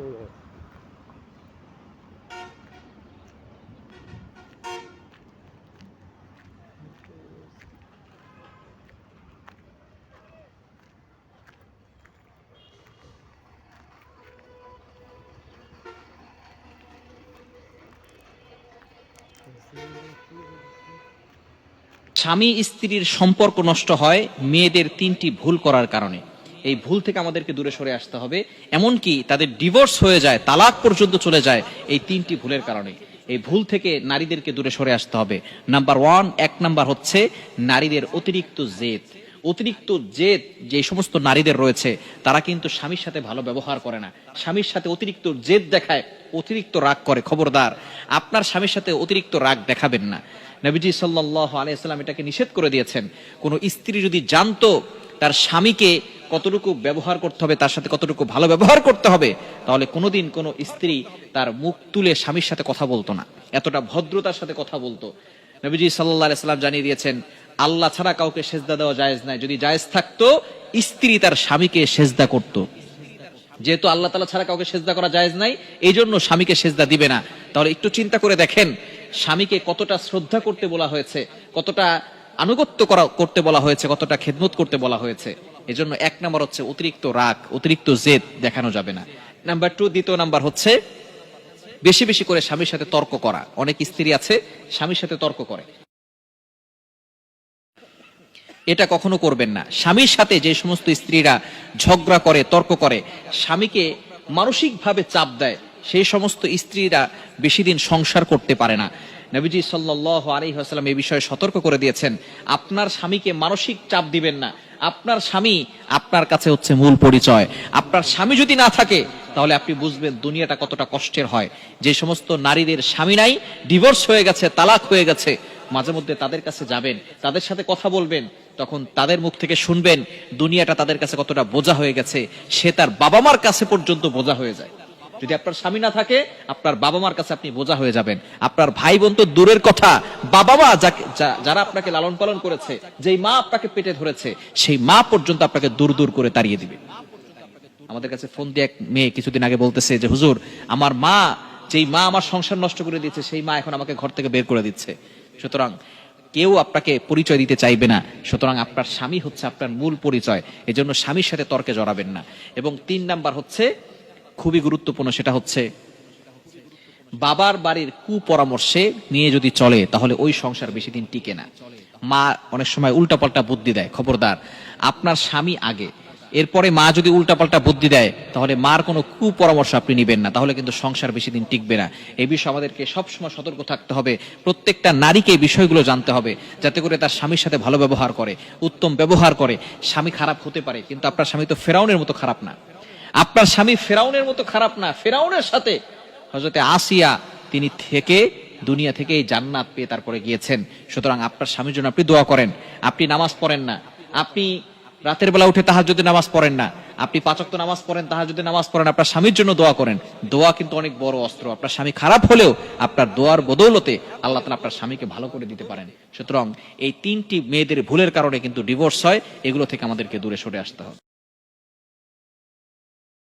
স্বামী স্ত্রীর সম্পর্ক নষ্ট হয় মেয়েদের 3টি ভুল করার কারণে। এই ভুল থেকে আমাদেরকে দূরে সরে আসতে হবে, এমনকি তাদের ডিভোর্স হয়ে যায়, তালাক পর্যন্ত চলে যায় এই 3টি ভুলের কারণে। এই ভুল থেকে নারীদেরকে দূরে সরে আসতে হবে। নাম্বার 1, 1 নাম্বার হচ্ছে নারীদের অতিরিক্ত জেদ। অতিরিক্ত জেদ যে সমস্ত নারীদের রয়েছে তারা কিন্তু স্বামীর সাথে ভালো ব্যবহার করে না, স্বামীর সাথে অতিরিক্ত জেদ দেখায়, অতিরিক্ত রাগ করে। খবরদার, আপনার স্বামীর সাথে অতিরিক্ত রাগ দেখাবেন না। নবীজি সাল্লাল্লাহু আলাইহি ওয়াসাল্লাম এটাকে নিষেধ করে দিয়েছেন। কোন স্ত্রী যদি জানতো তার স্বামীকে কতটুকু ব্যবহার করতে হবে, তার সাথে কতটুকু ভালো ব্যবহার করতে হবে, তাহলে কোনোদিন কোনো স্ত্রী তার মুখ তুলে স্বামীর সাথে কথা বলতো না, এতটা ভদ্রতার সাথে কথা বলতো। নবীজি সাল্লাল্লাহু আলাইহি ওয়াসাল্লাম জানিয়ে দিয়েছেন আল্লাহ ছাড়া কাউকে সেজদা দেওয়া জায়েজ নাই। যদি জায়েজ থাকতো স্ত্রী তার স্বামীকে সেজদা করত। যেহেতু আল্লাহ তাআলা ছাড়া কাউকে সেজদা করা জায়েজ নাই, এই জন্য স্বামীকে সেজদা দিবে না। তাহলে একটু চিন্তা করে দেখেন স্বামীকে কতটা শ্রদ্ধা করতে বলা হয়েছে, কতটা আনুগত্য করতে বলা হয়েছে, কতটা খেদমত করতে বলা হয়েছে। এজন্য 1 নাম্বার হচ্ছে অতিরিক্ত রাগ, অতিরিক্ত জেদ দেখানো যাবে না। নাম্বার 2, দ্বিতীয় নাম্বার হচ্ছে বেশি বেশি করে স্বামীর সাথে তর্ক করা। অনেক স্ত্রী আছে স্বামীর সাথে তর্ক করে, এটা কখনো করবেন না। স্বামীর সাথে যে সমস্ত স্ত্রীরা ঝগড়া করে, তর্ক করে, স্বামীকে মানসিকভাবে চাপ দেয়, সেই সমস্ত স্ত্রীরা বেশি দিন সংসার করতে পারে না। নবীজি সাল্লাল্লাহু আলাইহি ওয়াসাল্লাম এই বিষয়ে সতর্ক করে দিয়েছেন, আপনার স্বামীকে মানসিক চাপ দিবেন না। আপনার স্বামী আপনার কাছে হচ্ছে মূল পরিচয়। আপনার স্বামী যদি না থাকে তাহলে আপনি বুঝবেন দুনিয়াটা কতটা কষ্টের হয়। যে সমস্ত নারীদের স্বামী নাই, ডিভোর্স হয়ে গেছে, তালাক হয়ে গেছে, মাঝে মধ্যে তাদের কাছে যাবেন, তাদের সাথে কথা বলবেন, তখন তাদের মুখ থেকে শুনবেন দুনিয়াটা তাদের কাছে কতটা বোঝা হয়ে গেছে। সে তার বাবা মার কাছে পর্যন্ত বোঝা হয়ে যায়। যদি আপনার স্বামী না থাকে আপনার বাবা মার কাছে আপনি বোঝা হয়ে যাবেন। আপনার ভাই বোন তো দূরের কথা, বাবা মা যারা আপনাকে লালন পালন করেছে, যেই মা আপনাকে পেটে ধরেছে, সেই মা পর্যন্ত আপনাকে দূর দূর করে তাড়িয়ে দিবে। আমাদের কাছে ফোন দিয়ে এক মেয়ে কিছুদিন আগে বলতেছে যে হুজুর, আমার মা, যেই মা আমার সংসার নষ্ট করে দিয়েছে, সেই মা এখন আমাকে ঘর থেকে বের করে দিচ্ছে। সুতরাং কেউ আপনাকে পরিচয় দিতে চাইবে না। সুতরাং আপনার স্বামী হচ্ছে আপনার মূল পরিচয়। এজন্য স্বামীর সাথে তর্কে জড়াবেন না। এবং 3 নাম্বার হচ্ছে খুবই গুরুত্বপূর্ণ, সেটা হচ্ছে বাবার বাড়ির কুপরামর্শে নিয়ে যদি চলে তাহলে ওই সংসার বেশি দিন টিকে না। মা অনেক সময় উল্টাপাল্টা বুদ্ধি দেয়, খবরদার, আপনার স্বামী আগে, এরপরে মা যদি উল্টাপাল্টা বুদ্ধি দেয় তাহলে মার কোনো কুপরামর্শ আপনি নেবেন না, তাহলে কিন্তু সংসার বেশি দিন টিকবে না। এই বিষয়ে আমাদেরকে সবসময় সতর্ক থাকতে হবে। প্রত্যেকটা নারীকে এই বিষয়গুলো জানতে হবে, যাতে করে তার স্বামীর সাথে ভালো ব্যবহার করে, উত্তম ব্যবহার করে। স্বামী খারাপ হতে পারে, কিন্তু আপনার স্বামী তো ফেরাউনের মতো খারাপ না। আপনার স্বামী ফেরাউনের মতো খারাপ না। ফেরাউনের সাথে হযরতে আসিয়া তিনি থেকে দুনিয়া থেকে এই জান্নাত পেয়ে তারপরে গিয়েছেন। সুতরাং আপনার স্বামীর জন্য আপনি দোয়া করেন। আপনি নামাজ পড়েন না, আপনি রাতের বেলা উঠে তাহাজ্জুদে নামাজ পড়েন না, আপনি 5 ওয়াক্ত নামাজ পড়েন, তাহাজ্জুদে নামাজ পড়েন, আপনার স্বামীর জন্য দোয়া করেন। দোয়া কিন্তু অনেক বড় অস্ত্র। আপনার স্বামী খারাপ হলেও আপনার দোয়ার বদৌলতে আল্লাহ তাআলা আপনার স্বামীকে ভালো করে দিতে পারেন। সুতরাং এই 3টি মেয়েদের ভুলের কারণে কিন্তু ডিভোর্স হয়। এগুলো থেকে আমাদেরকে দূরে সরে আসতে হবে।